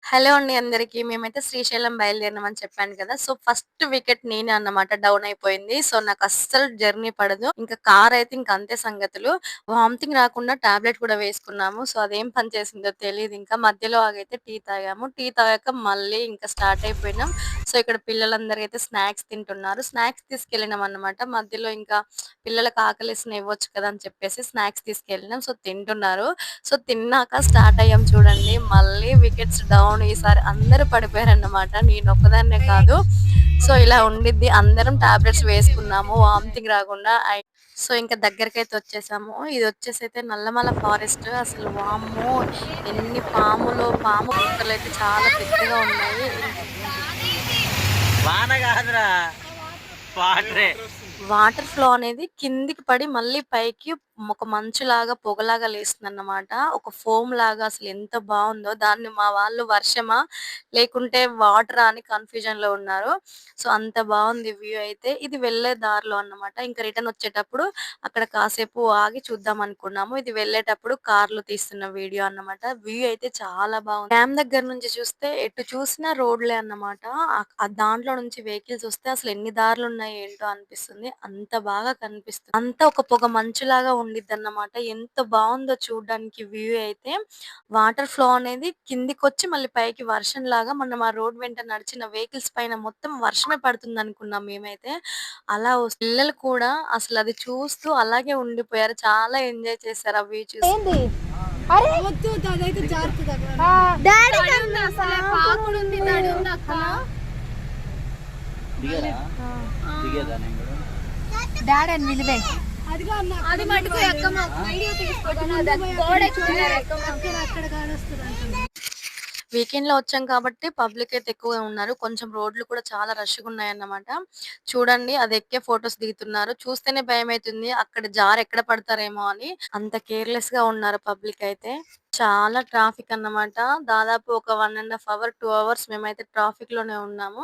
Hello అండి అందరికి. మేమైతే శ్రీశైలం బయలుదేరినామని చెప్పాను కదా! సో, ఫస్ట్ వికెట్ నేనే అన్నమాట డౌన్ అయిపోయింది. సో, నాకస్సలు జర్నీ పడదు. ఇంకా కారైతే ఇంక అంతే సంగతులు. వామిటింగ్ రాకుండా టాబ్లెట్ కూడా వేసుకున్నాము. సో, అదేం పని చేసిందో తెలీదింకా. మధ్యలో ఆగైతే టీ తాగాము. టీ తాగాక మళ్ళీ ఇంకా స్టార్ట్ అయిపోయినాం. సో, ఇక్కడ పిల్లలందరూ అయితే స్నాక్స్ తింటున్నారు. స్నాక్స్ తీసుకెళ్ళినామన్నమాట. మధ్యలో ఇంకా పిల్లలకి ఆకలేసినా ఇవ్వచ్చు కదా! అని చెప్పేసి స్నాక్స్ తీసుకెళ్ళినాం. సో, తింటున్నారు. సో, తిన్నాక స్టార్ట్ అయ్యాం చూడండి. మళ్ళీ వికెట్స్ డౌన్ ఈసారి అందరూ పడిపోయారన్నమాట. నేనొక్కదాన్నే కాదు. సో, ఇలా ఉండిద్ది. అందరం టాబ్లెట్స్ వేసుకున్నాము వామిటింగ్ రాకుండా. సో, ఇంక దగ్గరికైతే వచ్చేసాము. ఇదొచ్చేసైతే నల్లమల ఫారెస్ట్. అసలు వామ్మో! ఎన్ని పాములో, పాము గుట్టలైతే చాలా పెద్దగా ఉన్నాయి. వాన కాదురా వాటరే. వాటర్ ఫ్లో అనేది కిందికి పడి మళ్ళీ పైకి ఒక మంచులాగా, పొగలాగా లేస్తుందన్నమాట. ఒక ఫోమ్ లాగా అసలు ఎంత బావుందో! దాన్ని మా వాళ్ళు వర్షమా? లేకుంటే వాటరా? అని కన్‌ఫ్యూజన్‌లో ఉన్నారు. సో, అంత బావుంది వ్యూ అయితే. ఇది వెళ్ళే దారిలో అన్నమాట. ఇంక రిటర్న్ వచ్చేటప్పుడు అక్కడ కాసేపు ఆగి చూద్దాం అనుకున్నాము. ఇది వెళ్ళేటప్పుడు కార్‌లో తీస్తున్న వీడియో అన్నమాట. వ్యూ అయితే చాలా బావుంది. డ్యామ్ దగ్గర నుంచి చూస్తే ఎటు చూసినా రోడ్లే అన్నమాట. దాంట్లో నుంచి వెహికల్స్ వస్తే అసలు ఎన్ని దారులున్నాయి ఏంటో అనిపిస్తుంది. అంత బాగా కనిపిస్తుంది. అంతా ఒక పొగ మంచులాగా ఉండిద్దన్నమాట. ఎంత బావుందో చూడ్డానికి వ్యూ అయితే. వాటర్ ఫ్లో అనేది కిందికొచ్చి మళ్ళీ పైకి వర్షంలాగా మనం ఆ రోడ్ వెంట నడిచిన వెహికల్స్ పైన మొత్తం వర్షమే పడుతుందనుకున్నాం మేమైతే. అలా పిల్లలు కూడా అసలది చూస్తూ అలాగే ఉండిపోయారు. చాలా ఎంజాయ్ చేశారు ఆ వ్యూ చూసి. ఏంది అరే వద్దు అదైతే జారుతుంది డాడీ కన్నా అసలే పాకుడుంది డాడీ ఉందక్క దిగరా దిగేదా నేను కూడా డాడీ అని విలువే అది మటుకు ఎక్కమ వీడియో తీసుకోవడం గోడ అక్కడ కానొస్తుంది. వీకెండ్‌లో వచ్చాం కాబట్టి పబ్లిక్ అయితే ఎక్కువగా ఉన్నారు. కొంచెం రోడ్లు కూడా చాలా రష్‌గా ఉన్నాయన్నమాట. చూడండి అది ఎక్కే ఫోటోస్ దిగుతున్నారు. చూస్తేనే భయమైతుంది. అక్కడ జారి ఎక్కడ పడతారేమో అని. అంత కేర్‌లెస్‌గా ఉన్నారు పబ్లిక్ అయితే. చాలా ట్రాఫిక్ అన్నమాట. దాదాపు ఒక 1 ½ అవర్, 2 అవర్స్ మేమైతే ట్రాఫిక్‌లోనే ఉన్నాము.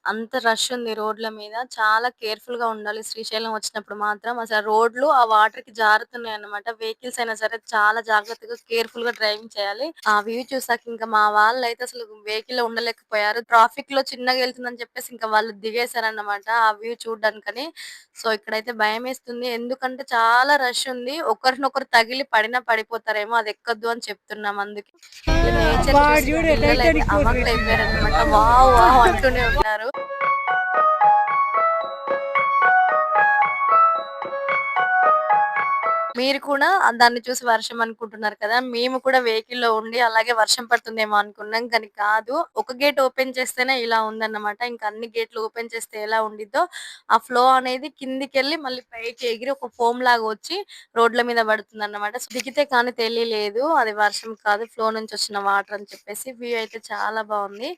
అంత రష్ ఉంది రోడ్ల మీద. చాలా కేర్‌ఫుల్‌గా ఉండాలి శ్రీశైలం వచ్చినప్పుడు మాత్రం. అసలు రోడ్లు ఆ వాటర్‌కి జారుతున్నాయన్నమాట. వెహికల్స్ అయినా సరే చాలా జాగ్రత్తగా కేర్‌ఫుల్‌గా డ్రైవింగ్ చేయాలి. ఆ వ్యూ చూసాక ఇంకా మా వాళ్ళైతే అసలు వెహికల్‌లో ఉండలేకపోయారు. ట్రాఫిక్‌లో చిన్నగా వెళ్తుందని చెప్పేసి ఇంకా వాళ్ళు దిగేశారన్నమాట. ఆ వ్యూ చూడ్డానికని. సో, ఇక్కడైతే భయమేస్తుంది. ఎందుకంటే చాలా రష్ ఉంది. ఒకరినొకరు తగిలి పడినా పడిపోతారేమో అది ఎక్కొద్దు అని చెప్తున్నాం అందుకే. ఈ నేచర్ చూసి పిల్లలైతే అవాక్కయిపోయారన్నమాట. వావ్! వావ్! అంటూనే ఉన్నారు. మీరు కూడా దాన్ని చూసి వర్షం అనుకుంటున్నారు కదా! మేము కూడా వెహికల్‌లో ఉండి అలాగే వర్షం పడుతుందేమో అనుకున్నాం. కానీ కాదు. ఒక గేట్ ఓపెన్ చేస్తేనే ఇలా ఉందన్నమాట. ఇంకా అన్ని గేట్‌లు ఓపెన్ చేస్తే ఎలా ఉండిద్దో ఆ ఫ్లో అనేది కిందికెళ్ళి మళ్ళీ పైకి ఎగిరి ఒక ఫోమ్ లాగా వచ్చి రోడ్ల మీద పడుతుందన్నమాట. సో, దిగితే కానీ తెలియలేదు. అది వర్షం కాదు ఫ్లో నుంచి వచ్చిన వాటర్ అని చెప్పేసి. వ్యూ అయితే చాలా బావుంది.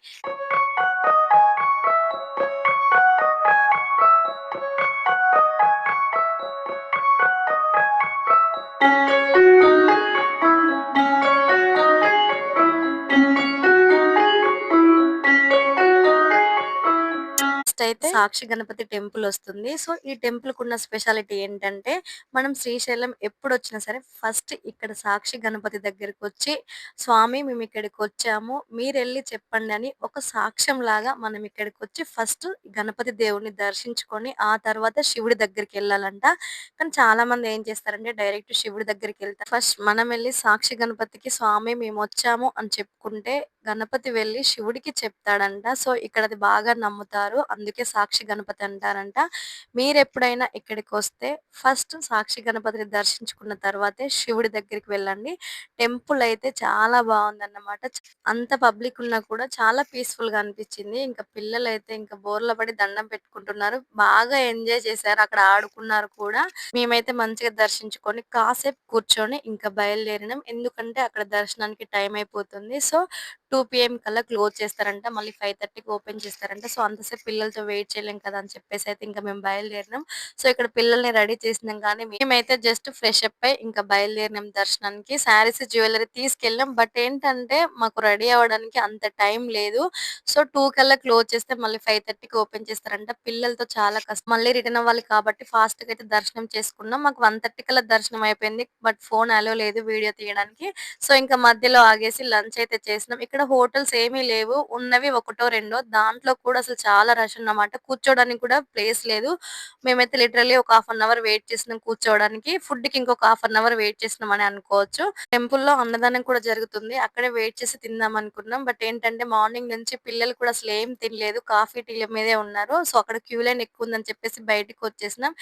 నెక్స్ట్ అయితే సాక్షి గణపతి టెంపుల్ వస్తుంది. సో, ఈ టెంపుల్‌కున్న స్పెషాలిటీ ఏంటంటే, మనం శ్రీశైలం ఎప్పుడొచ్చినా సరే ఫస్ట్ ఇక్కడ సాక్షి గణపతి దగ్గరకొచ్చి, స్వామి మేమిక్కడికొచ్చాము. మీరెళ్లి చెప్పండి అని ఒక సాక్ష్యంలాగా మనం ఇక్కడికొచ్చి ఫస్ట్ గణపతి దేవుడిని దర్శించుకొని, ఆ తర్వాత శివుడి దగ్గరికెళ్ళాలంట. కానీ చాలామంది ఏం చేస్తారంటే డైరెక్ట్ శివుడి దగ్గరికెళ్తారు. ఫస్ట్ మనం వెళ్లి సాక్షి గణపతికి స్వామి మేమొచ్చాము అని చెప్పుకుంటే, గణపతి వెళ్లి శివుడికి చెప్తాడంట. సో, ఇక్కడది బాగా నమ్ముతారు. అందుకే సాక్షి గణపతి అంటారంట. మీరెప్పుడైనా ఇక్కడికొస్తే ఫస్ట్ సాక్షి గణపతిని దర్శించుకున్న తర్వాతే శివుడి దగ్గరికి వెళ్ళండి. టెంపుల్ అయితే చాలా బావుందన్నమాట. అంత పబ్లిక్ ఉన్నా కూడా చాలా పీస్‌ఫుల్‌గా అనిపిచ్చింది. ఇంకా పిల్లలైతే ఇంకా బోర్ల పడి దండం పెట్టుకుంటున్నారు. బాగా ఎంజాయ్ చేశారు. అక్కడ ఆడుకున్నారు కూడా. మేమైతే మంచిగా దర్శించుకొని కాసేపు కూర్చొని ఇంకా బయలుదేరినాం. ఎందుకంటే అక్కడ దర్శనానికి టైం అయిపోతుంది. సో, 2 పీఎం కల్లా క్లోజ్ చేస్తారంట. మళ్ళీ 5:30కి ఓపెన్ చేస్తారంట. సో, అంతసేపు పిల్లలతో వెయిట్ చేయలేం కదా! అని చెప్పేసయితే ఇంక మేము బయలుదేరినాం. సో, ఇక్కడ పిల్లల్ని రెడీ చేసినాం కానీ, మేమైతే జస్ట్ ఫ్రెష్ అప్ అయ్యి ఇంకా బయలుదేరినాం దర్శనానికి. శారీస్, జ్యువెల్లరీ తీసుకెళ్ళాం. బట్ ఏంటంటే, మాకు రెడీ అవ్వడానికి అంత టైం లేదు. సో, 2 కల్లా క్లోజ్ చేస్తే మళ్ళీ 5:30కి ఓపెన్ చేస్తారంట. పిల్లలతో చాలా కష్టం. మళ్ళీ రిటర్న్ అవ్వాలి కాబట్టి ఫాస్ట్‌గా అయితే దర్శనం చేసుకున్నాం. మాకు 1:30 కల్లా దర్శనం అయిపోయింది. బట్ ఫోన్ అలో లేదు వీడియో తీయడానికి. సో, ఇంకా మధ్యలో ఆగేసి లంచ్ అయితే చేసినాం. ఇక్కడ ఇక్కడ హోటల్స్ ఏమీ లేవు. ఉన్నవి ఒకటో రెండో. దాంట్లో కూడా అసలు చాలా రష్ అన్నమాట. కూర్చోడానికి కూడా ప్లేస్ లేదు. మేమైతే లిటరల్లీ ఒక హాఫ్ అన్ అవర్ వెయిట్ చేసినాం కూర్చోవడానికి. ఫుడ్‌కి ఇంకొక హాఫ్ అన్ అవర్ వెయిట్ చేసినామని అనుకోవచ్చు. టెంపుల్‌లో అన్నదానం కూడా జరుగుతుంది. అక్కడే వెయిట్ చేసి తిందాం అనుకున్నాం. బట్ ఏంటంటే మార్నింగ్ నుంచి పిల్లలు కూడా అసలు ఏం తినలేదు. కాఫీ, టీల మీదే ఉన్నారు. సో, అక్కడ క్యూ లైన్ ఎక్కువుందని చెప్పేసి బయటికొచ్చేసినాం.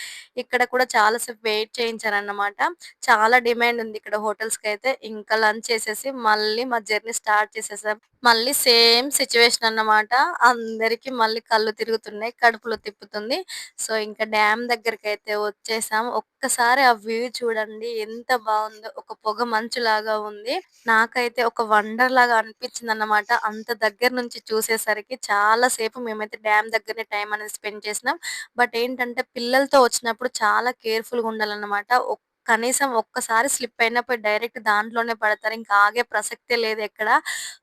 ఇక్కడ కూడా చాలా సేపు వెయిట్ చేయించారన్నమాట. చాలా డిమాండ్ ఉంది ఇక్కడ హోటల్స్‌కైతే. ఇంకా లంచ్ చేసేసి మళ్ళీ మా జర్నీ స్టార్ట్ చేసేసాం. మళ్ళీ సేమ్ సిట్యుయేషన్ అన్నమాట. అందరికి మళ్ళీ కళ్ళు తిరుగుతున్నాయి. కడుపులో తిప్పుతుంది. సో, ఇంకా డ్యామ్ దగ్గరికైతే వచ్చేసాం. ఒక్కసారి ఆ వ్యూ చూడండి ఎంత బావుందో. ఒక పొగ మంచులాగా ఉంది. నాకైతే ఒక వండర్ లాగా అనిపించిందన్నమాట. అంత దగ్గర నుంచి చూసేసరికి చాలా సేపు మేమైతే డ్యామ్ దగ్గరనే టైం అనేది స్పెండ్ చేసినాం. బట్ ఏంటంటే పిల్లలతో వచ్చినప్పుడు చాలా కేర్‌ఫుల్‌గా ఉండాలన్నమాట. కనీసం ఒక్కసారి స్లిప్ అయినా పోయి డైరెక్ట్ దాంట్లోనే పడతారు. ఇంకా ఆగే ప్రసక్తే లేదు ఎక్కడ.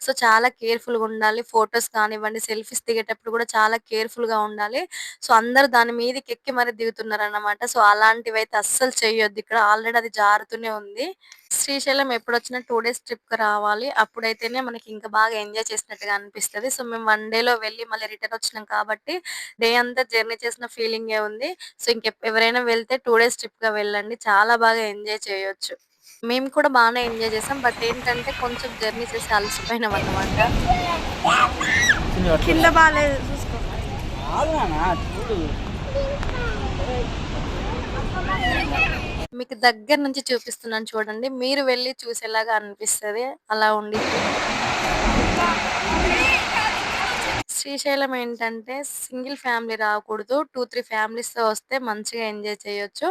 సో, చాలా కేర్‌ఫుల్‌గా ఉండాలి. ఫోటోస్ కానివ్వండి, సెల్ఫీస్ దిగేటప్పుడు కూడా చాలా కేర్‌ఫుల్‌గా ఉండాలి. సో, అందరూ దాని మీదకెక్కి మరి దిగుతున్నారన్నమాట. సో, అలాంటివైతే అస్సలు చేయొద్దు ఇక్కడ. ఆల్రెడీ అది జారుతూనే ఉంది. శ్రీశైలం ఎప్పుడొచ్చినా 2 డేస్ ట్రిప్‌కి రావాలి. అప్పుడైతేనే మనకి ఇంకా బాగా ఎంజాయ్ చేసినట్టుగా అనిపిస్తది. సో, మేము 1 డేలో వెళ్లి మళ్ళీ రిటర్న్ వచ్చినాం కాబట్టి డే అంతా జర్నీ చేసిన ఫీలింగే ఉంది. సో, ఎవరైనా వెళ్తే 2 డేస్ ట్రిప్‌గా వెళ్ళండి. చాలా బాగా ఎంజాయ్ చేయొచ్చు. మేము కూడా బానే ఎంజాయ్ చేసాం. బట్ ఏంటంటే కొంచెం జర్నీ చేసి అలసిపోయినామన్నమాట. కింద బాలేదు చూసుకో. కాదు నాన్న, చూడు. మీకు దగ్గర నుంచి చూపిస్తున్నాను చూడండి. మీరు వెళ్లి చూసేలాగా అనిపిస్తది. అలా ఉండిద్ది. శ్రీశైలం ఏంటంటే సింగిల్ ఫ్యామిలీ రాకూడదు. 2, 3 ఫ్యామిలీస్‌తో వస్తే మంచిగా ఎంజాయ్ చేయొచ్చు.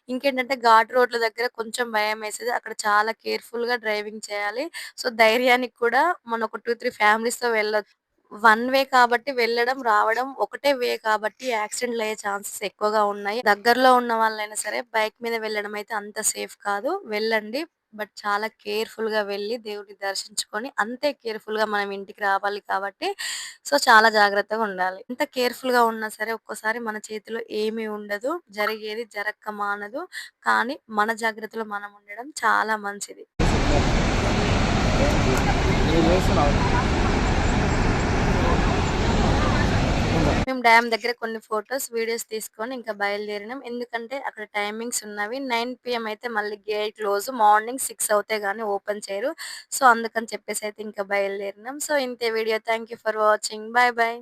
ఇంకేంటంటే ఘాట్ రోడ్ల దగ్గర కొంచెం భయమేసేది. అక్కడ చాలా కేర్‌ఫుల్‌గా డ్రైవింగ్ చేయాలి. సో, ధైర్యానికి కూడా మనం ఒక 2, 3 ఫ్యామిలీస్‌తో వెళ్ళొచ్చు. వన్ వే కాబట్టి వెళ్ళడం, రావడం ఒకటే వే కాబట్టి యాక్సిడెంట్‌లయ్యే ఛాన్సెస్ ఎక్కువగా ఉన్నాయి. దగ్గరలో ఉన్న వాళ్ళైనా సరే బైక్ మీద వెళ్ళడం అయితే అంత సేఫ్ కాదు. వెళ్ళండి. బట్ చాలా కేర్‌ఫుల్‌గా వెళ్లి దేవుడిని దర్శించుకొని అంతే కేర్‌ఫుల్‌గా మనం ఇంటికి రావాలి కాబట్టి సో, చాలా జాగ్రత్తగా ఉండాలి. ఎంత కేర్‌ఫుల్‌గా ఉన్నా సరే ఒక్కోసారి మన చేతిలో ఏమీ ఉండదు. జరిగేది జరక్క మానదు. కానీ మన జాగ్రత్తలో మనం ఉండడం చాలా మంచిది. ఏం చేస్తున్నావు? మేము డ్యామ్ దగ్గర కొన్ని ఫోటోస్, వీడియోస్ తీసుకొని ఇంకా బయలుదేరినాం. ఎందుకంటే అక్కడ టైమింగ్స్ ఉన్నవి. 9 పీఎం అయితే మళ్ళీ గేట్ క్లోజ్. మార్నింగ్ 6 అవుతే గాని ఓపెన్ చేయరు. సో, అందుకని చెప్పేసి అయితే ఇంకా బయలుదేరినాం. సో, ఇంతే video. Thank you for watching. By by.